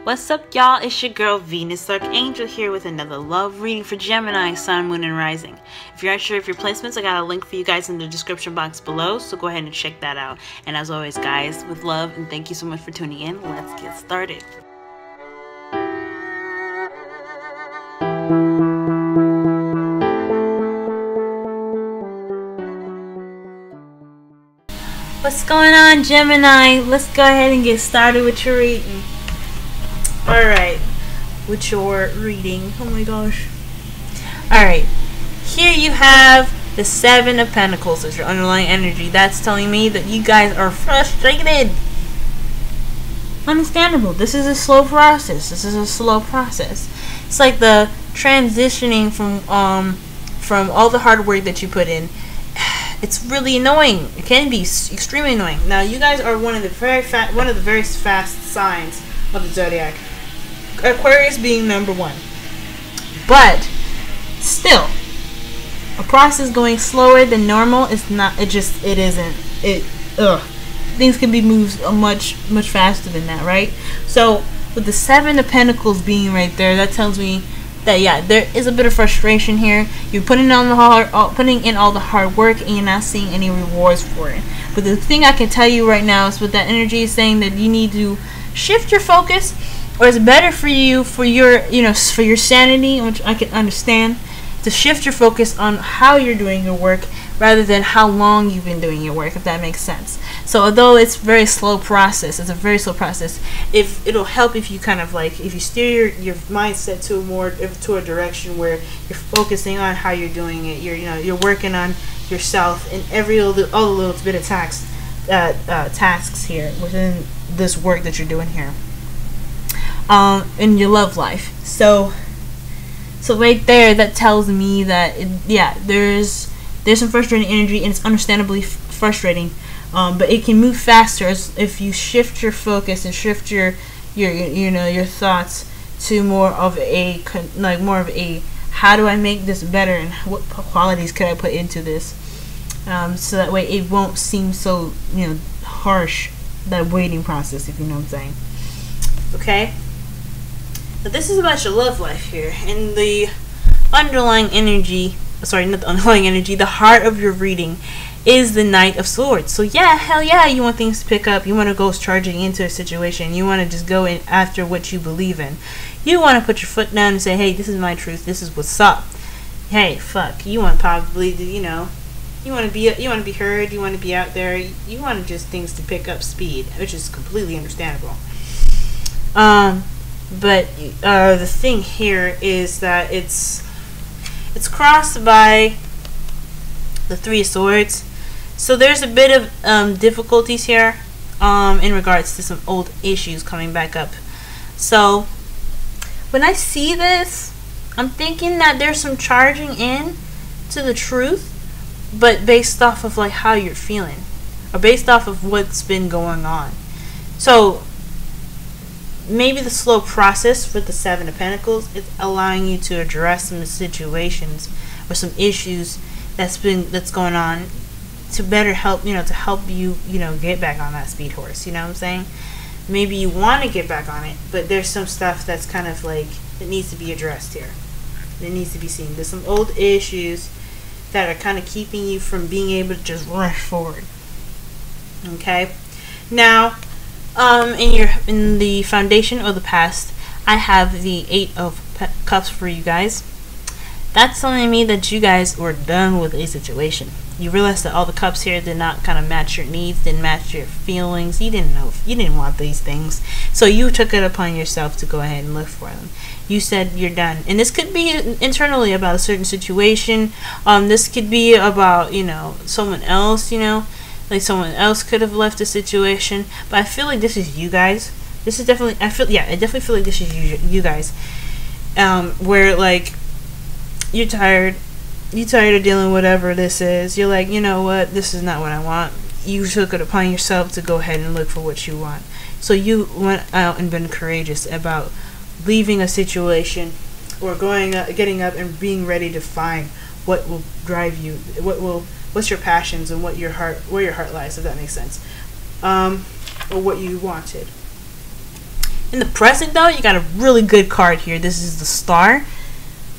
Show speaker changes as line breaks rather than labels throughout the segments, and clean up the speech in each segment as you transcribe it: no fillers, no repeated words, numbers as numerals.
What's up, y'all? It's your girl Venus Archangel here with another love reading for Gemini, Sun, Moon, and Rising. If you're unsure of your placements, I got a link for you guys in the description box below, so go ahead and check that out. And as always, guys, with love and thank you so much for tuning in. Let's get started. What's going on, Gemini? Let's go ahead and get started with your reading. Alright, with your reading. Oh my gosh. Alright, here you have the Seven of Pentacles as your underlying energy. That's telling me that you guys are frustrated. Understandable. This is a slow process. It's like the transitioning from all the hard work that you put in. It's really annoying. It can be extremely annoying. Now, you guys are one of the very fast signs of the zodiac. Aquarius being number one. But still, a process going slower than normal is not. It isn't. Things can be moved much faster than that, right? So with the Seven of Pentacles being right there, that tells me that yeah, there is a bit of frustration here. You're putting in all the hard work, and you're not seeing any rewards for it. But the thing I can tell you right now is with that energy is saying that you need to shift your focus, or it's better for you, for your sanity, which I can understand, to shift your focus on how you're doing your work rather than how long you've been doing your work, if that makes sense. So although it's a very slow process, if it'll help if you kind of like, if you steer your mindset to a direction where you're focusing on how you're doing it, you're working on yourself and all the little bit of tasks here within this work that you're doing here in your love life. So right there, that tells me that there's some frustrating energy, and it's understandably frustrating, but it can move faster if you shift your focus and shift your thoughts to more of a how do I make this better, and what qualities could I put into this, so that way it won't seem so harsh, that waiting process, if you know what I'm saying. Okay, but this is about your love life here, and the underlying energy, the heart of your reading is the Knight of Swords. So yeah, hell yeah, you want things to pick up. You want to go charging into a situation. You want to just go in after what you believe in. You want to put your foot down and say, hey, this is my truth. This is what's up. Hey, fuck. You want probably, you want to be heard. You want to be out there. You want just things to pick up speed, which is completely understandable. But the thing here is that it's crossed by the Three of Swords. So there's a bit of difficulties here in regards to some old issues coming back up. So when I see this, I'm thinking that there's some charging in to the truth, but based off of like how you're feeling, or based off of what's been going on. So maybe the slow process with the Seven of Pentacles is allowing you to address some situations or some issues that's going on, to better help you get back on that speed horse. You know what I'm saying? Maybe you want to get back on it, but there's some stuff that's kind of like that needs to be addressed here. It needs to be seen. There's some old issues that are kind of keeping you from being able to just rush forward. Okay, now in the foundation of the past, I have the Eight of Cups for you guys. That's telling me that you guys were done with a situation. You realized that all the cups here did not kind of match your needs, didn't match your feelings. You didn't want these things, so you took it upon yourself to go ahead and look for them. You said you're done, and this could be internally about a certain situation. This could be about someone else. Like someone else could have left the situation, but I feel like this is you guys. This is definitely, I definitely feel like this is you guys. Where like you're tired of dealing with whatever this is. You're like, you know what, this is not what I want. You took it upon yourself to go ahead and look for what you want. So you went out and been courageous about leaving a situation, or getting up and being ready to find what will drive you, what's your passions, and where your heart lies, if that makes sense, or what you wanted. In the present, though, you got a really good card here. This is the Star.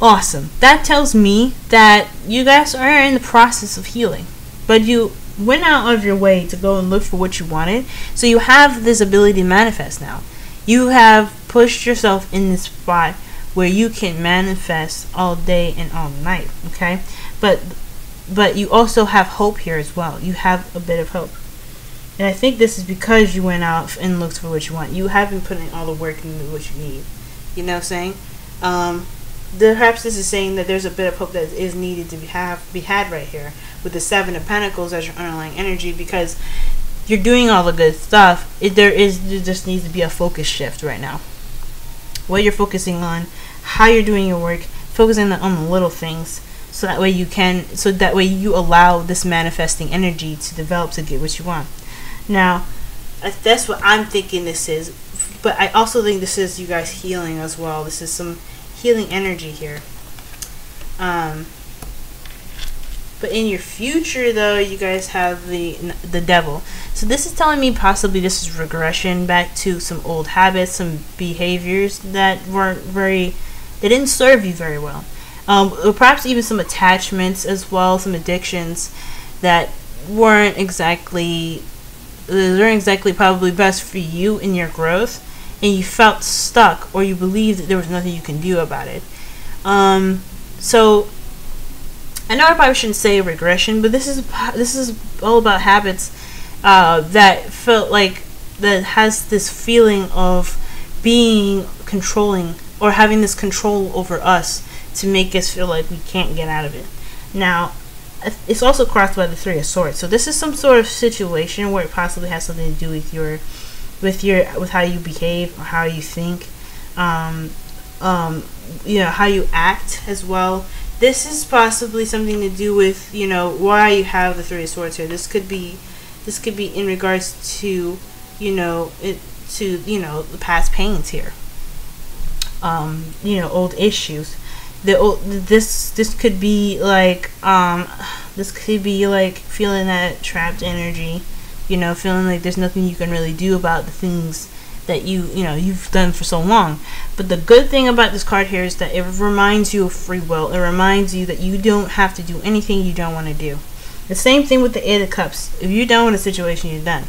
Awesome. That tells me that you guys are in the process of healing. But you went out of your way to go and look for what you wanted. So you have this ability to manifest now. You have pushed yourself in this spot where you can manifest all day and all night. Okay? But you also have hope here as well. You have a bit of hope. And I think this is because you went out and looked for what you want. You have been putting all the work into what you need. You know what I'm saying? Perhaps this is saying that there's a bit of hope that is needed to be had right here with the Seven of Pentacles as your underlying energy, because you're doing all the good stuff. There just needs to be a focus shift right now. What you're focusing on, how you're doing your work, focusing on the little things, so that way you allow this manifesting energy to develop to get what you want. Now, that's what I'm thinking this is, but I also think this is you guys healing as well. This is some healing energy here. But in your future, though, you guys have the Devil. So this is telling me possibly this is regression back to some old habits, some behaviors that they didn't serve you very well. Or perhaps even some attachments as well, some addictions that weren't exactly probably best for you in your growth, and you felt stuck, or you believed that there was nothing you can do about it. So I know I probably shouldn't say regression, but this is all about habits that felt like that has this feeling of being controlling or having this control over us to make us feel like we can't get out of it. Now, it's also crossed by the Three of Swords. So this is some sort of situation where it possibly has something to do with how you behave or how you think, you know, how you act as well. This is possibly something to do with, you know, why you have the Three of Swords here. This could be in regards to, you know, the past pains here. You know, old issues. This could be like feeling that trapped energy, you know, feeling like there's nothing you can really do about the things that you've done for so long. But the good thing about this card here is that it reminds you of free will. It reminds you that you don't have to do anything you don't want to do. The same thing with the Eight of Cups. If you're done with a situation, you're done.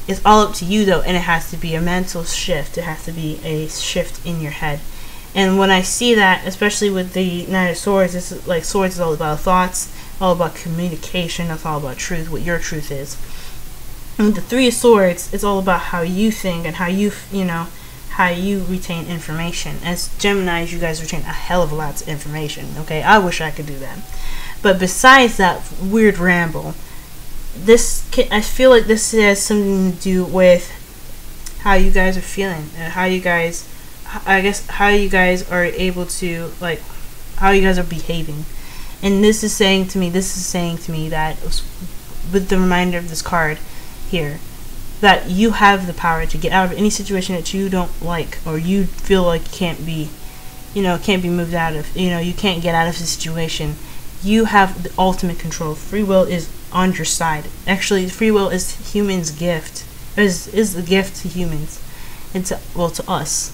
It's all up to you, though, and it has to be a mental shift. It has to be a shift in your head. And when I see that, especially with the Knight of Swords, this is like Swords is all about thoughts, all about communication. That's all about truth, what your truth is. And with the Three of Swords, it's all about how you think and how how you retain information. As Geminis, you guys retain a hell of a lot of information. Okay, I wish I could do that. But besides that weird ramble, I feel like this has something to do with how you guys are feeling and how you guys are able to, like, how you guys are behaving. And this is saying to me that with the reminder of this card here, that you have the power to get out of any situation that you don't like, or you feel like can't be moved out of. You can't get out of the situation. You have the ultimate control. Free will is on your side. Actually, free will is humans' gift. Is the gift to humans, and to us.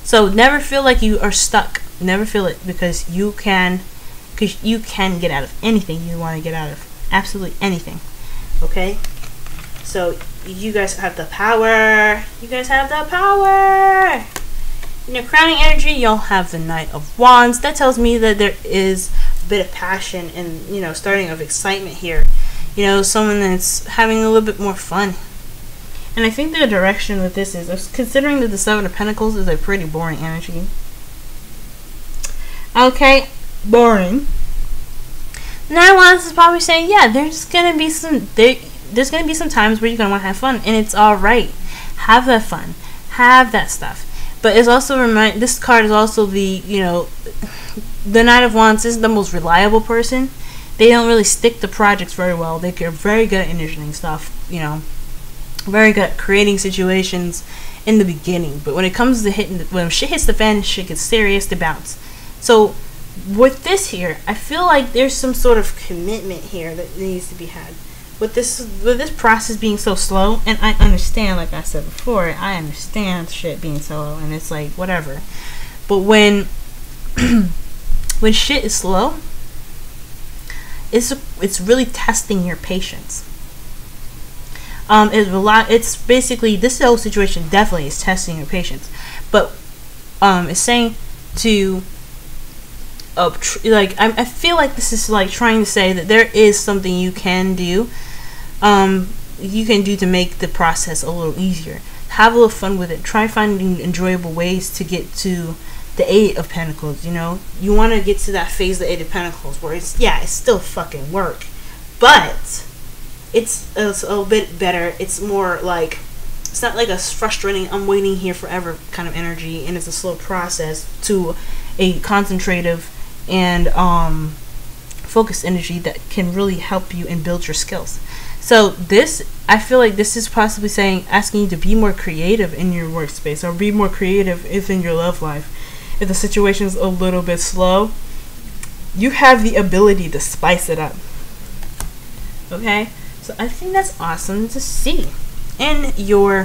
So never feel like you are stuck. Never feel it, because you can get out of anything you want to get out of. Absolutely anything. Okay? So you guys have the power. You guys have the power. In your crowning energy, you'll have the Knight of Wands. That tells me that there is a bit of passion and, starting of excitement here. Someone that's having a little bit more fun. And I think the direction with this is, considering that the Seven of Pentacles is a pretty boring energy. Okay, boring. Now Wands is probably saying, yeah, there's gonna be some times where you're gonna want to have fun, and it's all right. Have that fun, have that stuff. But it's also this card is also the Knight of Wands isn't the most reliable person. They don't really stick to projects very well. They're very good at initiating stuff, very good at creating situations in the beginning. But when it comes to when shit hits the fan, shit gets serious, to bounce. So with this here, I feel like there's some sort of commitment here that needs to be had. with this process being so slow, and I understand, like I said before, I understand shit being slow, and it's like whatever. But when when shit is slow, it's really testing your patience. It's basically, this whole situation definitely is testing your patience, but it's saying to I feel like this is like trying to say that there is something you can do to make the process a little easier. Have a little fun with it. Try finding enjoyable ways to get to the Eight of Pentacles. You know, you want to get to that phase of the Eight of Pentacles where it's still fucking work, but it's a little bit better. It's more like, it's not like a frustrating, I'm waiting here forever kind of energy, and it's a slow process to a concentrative and focused energy that can really help you and build your skills. So this, I feel like this is possibly asking you to be more creative in your workspace, or be more creative in your love life. If the situation's a little bit slow, you have the ability to spice it up. Okay? So I think that's awesome to see. In your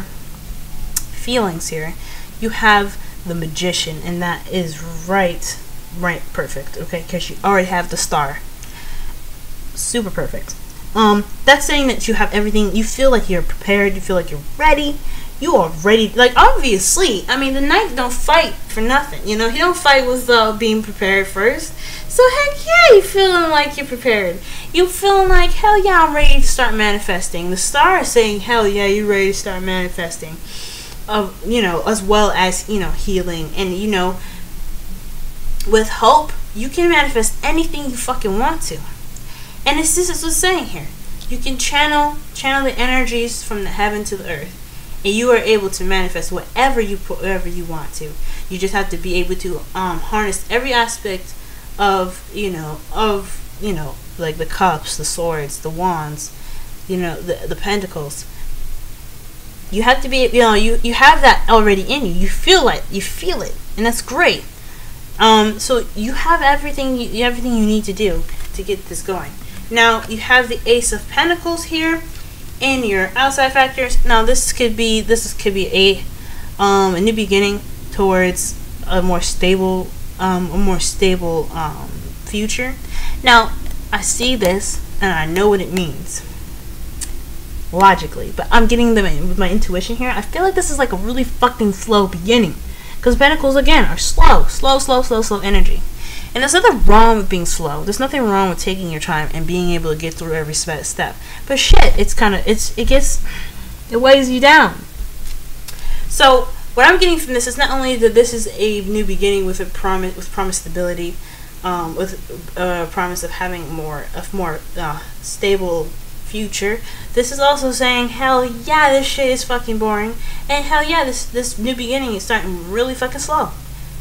feelings here, you have the Magician, and that is right perfect, okay? Because you already have the Star. Super perfect. That's saying that you have everything. You feel like you're prepared. You feel like you're ready. You are ready. Like, obviously, I mean, the Knight don't fight for nothing. You know, he don't fight without being prepared first. So heck yeah, you feeling like you're prepared. You feeling like, hell yeah, I'm ready to start manifesting. The Star is saying, hell yeah, you're ready to start manifesting. You know, as well as, you know, healing. And, you know, with hope, you can manifest anything you fucking want to. And this is what's saying here. You can channel the energies from the heaven to the earth, and you are able to manifest whatever you want to. You just have to be able to harness every aspect of like the cups, the swords, the wands, you know, the pentacles. You have to be, you know, you have that already in you. You feel it, and that's great. So you have everything you need to do to get this going. Now you have the Ace of Pentacles here in your outside factors. Now this could be a new beginning towards a more stable future. Now I see this and I know what it means logically, but I'm getting them with my intuition here. I feel like this is like a really fucking slow beginning, because Pentacles again are slow energy. And there's nothing wrong with being slow. There's nothing wrong with taking your time and being able to get through every step. But shit, it weighs you down. So what I'm getting from this is not only that this is a new beginning with promised stability, with a promise of having a more stable future. This is also saying, hell yeah, this shit is fucking boring, and hell yeah, this new beginning is starting really fucking slow.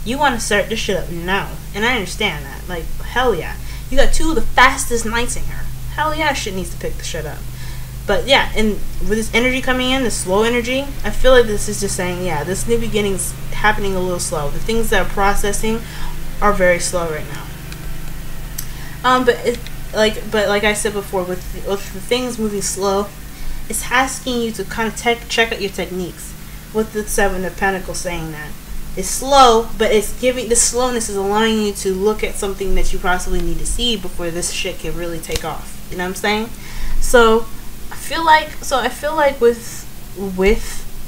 You want to start this shit up now, and I understand that. Like, hell yeah, you got two of the fastest Knights in here. Hell yeah, shit needs to pick the shit up. But yeah, and with this energy coming in, this slow energy, I feel like this is just saying, yeah, this new beginning's happening a little slow. The things that are processing are very slow right now. But like I said before, with the things moving slow, it's asking you to kind of check out your techniques. With the Seven of Pentacles saying that it's slow, but it's giving, the slowness is allowing you to look at something that you possibly need to see before this shit can really take off. You know what I'm saying? So I feel like with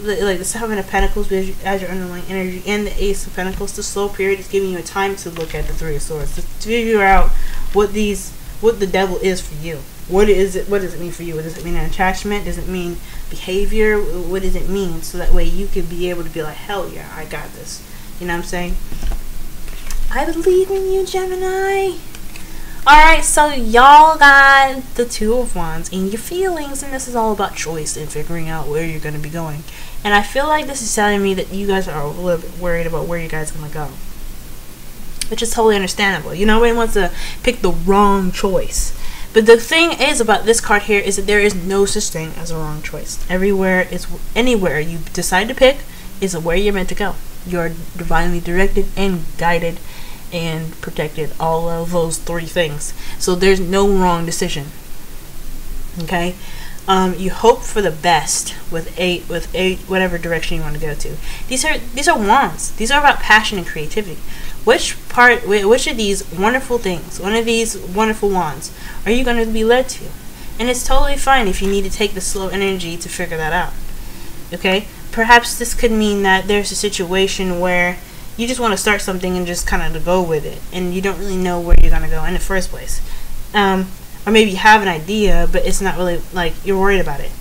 the Seven of Pentacles as your underlying energy and the Ace of Pentacles, the slow period is giving you a time to look at the Three of Swords, to figure out what the devil is for you. What does it mean for you? Does it mean an attachment? Does it mean behavior? What does it mean? So that way you could be able to be like, hell yeah, I got this. You know what I'm saying? I believe in you, Gemini. Alright, so y'all got the Two of Wands in your feelings, and this is all about choice and figuring out where you're going to be going. And I feel like this is telling me that you guys are a little bit worried about where you guys are going to go, which is totally understandable. You know, nobody wants to pick the wrong choice. But the thing is about this card here is that there is no such thing as a wrong choice. Anywhere you decide to pick is where you're meant to go. You're divinely directed and guided and protected. All of those three things. So there's no wrong decision. Okay, you hope for the best with whatever direction you want to go to. These are wands. These are about passion and creativity. Which of these wonderful things, one of these wonderful wands, are you going to be led to? And it's totally fine if you need to take the slow energy to figure that out. Okay, perhaps this could mean that there's a situation where you just want to start something and just kind of go with it, and you don't really know where you're going to go in the first place. Or maybe you have an idea, but it's not really, like, you're worried about it.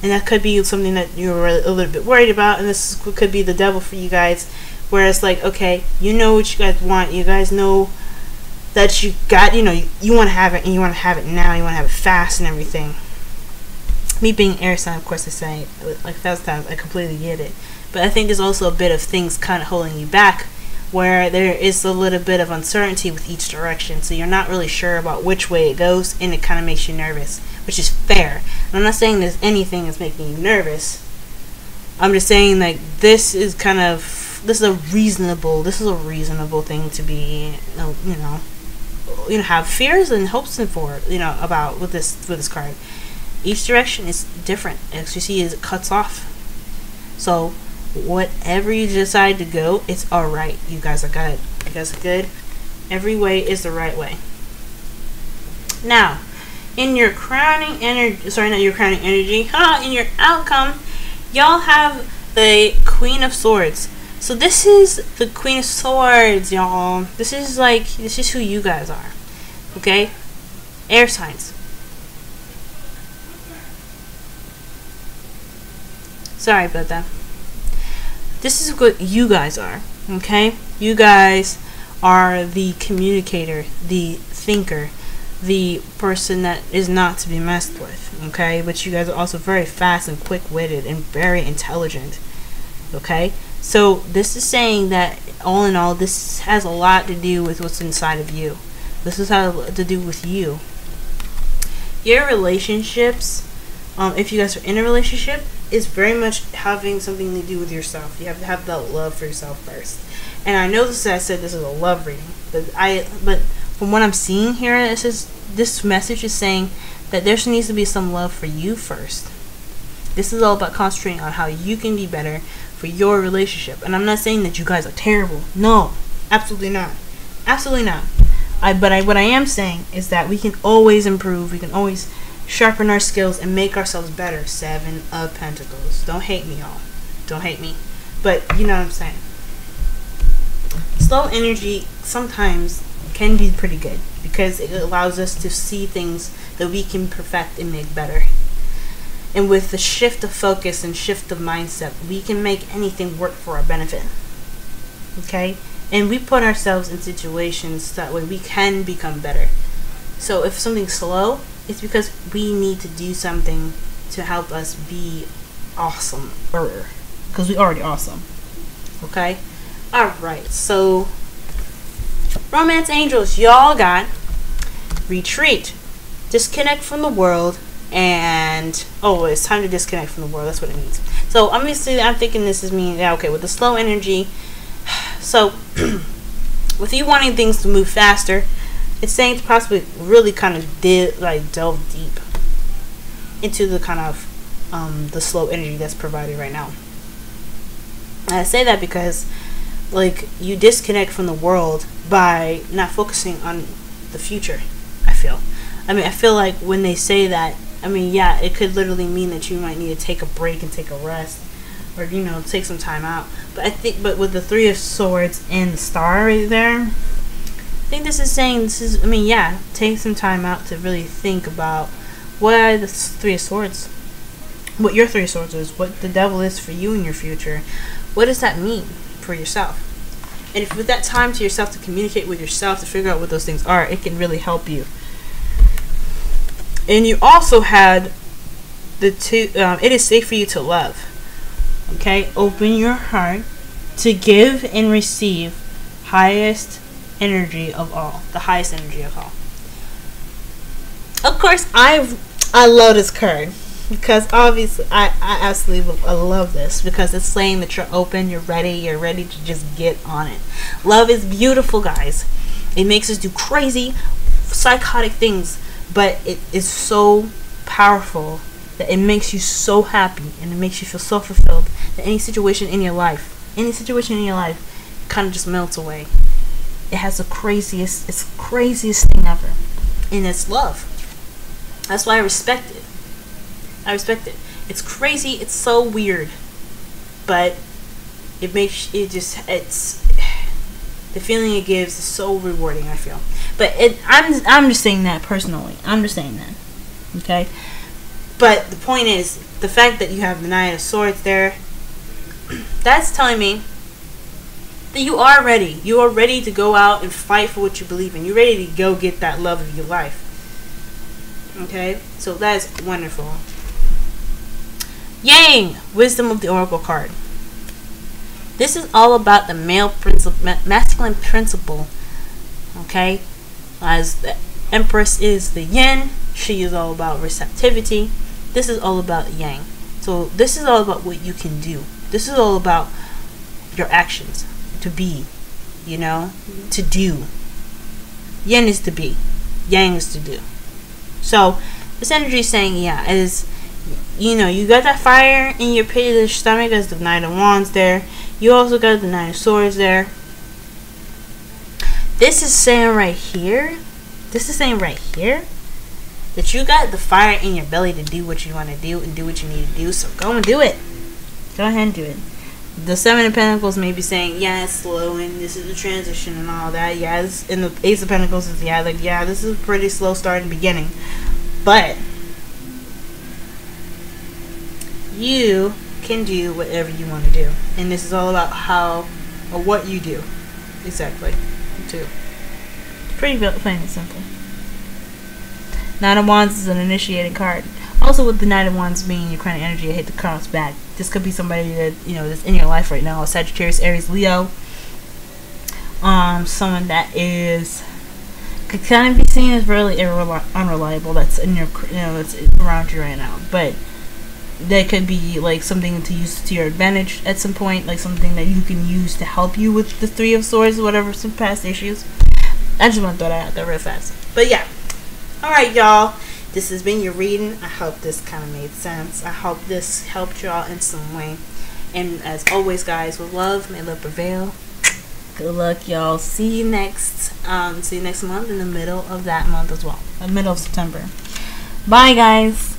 And that could be something that you're a little bit worried about, and this could be the devil for you guys, where it's like, okay, you know what you guys want, you guys know that you got, you want to have it, and you want to have it now, you want to have it fast and everything. Me being air sign, of course, I say, like 1,000 times, I completely get it. But I think there's also a bit of things kind of holding you back, where there is a little bit of uncertainty with each direction, so you're not really sure about which way it goes, and it kind of makes you nervous, which is fair. And I'm not saying there's anything that's making you nervous. I'm just saying, like, this is a reasonable thing to be, have fears and hopes for, about with this card. Each direction is different. As you see, it cuts off. So whatever you decide to go, it's alright. You guys are good. You guys are good. Every way is the right way. Now, in your crowning energy, in your outcome, y'all have the Queen of Swords. So this is the Queen of Swords, y'all. This is who you guys are. Okay? Air signs. Sorry about that. This is what you guys are, okay? You guys are the communicator, the thinker, the person that is not to be messed with, okay? But you guys are also very fast and quick-witted and very intelligent, okay? So this is saying that, all in all, this has a lot to do with what's inside of you. This is how to do with you. Your relationships, if you guys are in a relationship, is very much having something to do with yourself. You have to have that love for yourself first. And I know I said this is a love reading, but from what I'm seeing here, this message is saying that there needs to be some love for you first. This is all about concentrating on how you can be better for your relationship. And I'm not saying that you guys are terrible. No, absolutely not. Absolutely not. What I am saying is that we can always improve. We can always sharpen our skills and make ourselves better. 7 of Pentacles. Don't hate me, y'all. Don't hate me. But you know what I'm saying. Slow energy sometimes can be pretty good because it allows us to see things that we can perfect and make better. And with the shift of focus and shift of mindset, we can make anything work for our benefit. Okay? And we put ourselves in situations that way we can become better. So if something's slow, it's because we need to do something to help us be awesome. Because we're already awesome. Okay? Alright, so Romance Angels, y'all got retreat, disconnect from the world, and it's time to disconnect from the world. That's what it means. So obviously I'm thinking this is meaning, okay, with the slow energy, so with you wanting things to move faster, it's saying to possibly really kind of delve deep into the kind of the slow energy that's provided right now. And I say that because you disconnect from the world by not focusing on the future. I feel like when they say that, yeah, it could literally mean that you might need to take a break and take a rest, or take some time out. But with the 3 of Swords and the star right there, I think this is saying take some time out to really think about what the 3 of Swords, what your 3 of Swords is, what the devil is for you in your future. What does that mean for yourself? And if with that time to yourself to communicate with yourself to figure out what those things are, it can really help you. And you also had the 2, it is safe for you to love. Okay? Open your heart to give and receive highest energy of all. The highest energy of all. Of course, I love this card. Because obviously, I absolutely love this. Because it's saying that you're open, you're ready to just get on it. Love is beautiful, guys. It makes us do crazy, psychotic things. But it is so powerful that it makes you so happy and it makes you feel so fulfilled that any situation in your life kind of just melts away. It has the craziest thing ever, and it's love. That's why I respect it. It's crazy. It's so weird, but it's the feeling it gives is so rewarding, I feel. But I'm just saying that personally. I'm just saying that. Okay? But the point is, the fact that you have the Knight of Swords there, that's telling me that you are ready. You are ready to go out and fight for what you believe in. You're ready to go get that love of your life. Okay? So that's wonderful. Yang! Wisdom of the Oracle card. This is all about the masculine principle. Okay? As the Empress is the yin, she is all about receptivity. This is all about yang. So this is all about what you can do. This is all about your actions. To be, to do. Yin is to be, yang is to do. So this energy is saying, you got that fire in your pit of the stomach as the Knight of Wands there. You also got the Knight of Swords there. This is saying right here that you got the fire in your belly to do what you want to do and do what you need to do. So go and do it. Go ahead and do it. The Seven of Pentacles may be saying, it's slow and this is a transition and all that. And the Ace of Pentacles is, this is a pretty slow start in the beginning. But you can do whatever you want to do. And this is all about how or what you do. Exactly. Too. It's pretty plain and simple. Knight of Wands is an initiating card. Also, with the Knight of Wands being your kind of energy, I hate the cards back. This could be somebody that that's in your life right now. Sagittarius, Aries, Leo. Someone that could kind of be seen as really unreliable. That's in your that's around you right now. But that could be like something to use to your advantage at some point, like something that you can use to help you with the Three of Swords, whatever, some past issues. I just want to throw that out there real fast. But yeah. Alright, y'all. This has been your reading. I hope this kind of made sense. I hope this helped y'all in some way. And as always, guys, with love, may love prevail. Good luck, y'all. See you next month in the middle of that month as well. The middle of September. Bye, guys.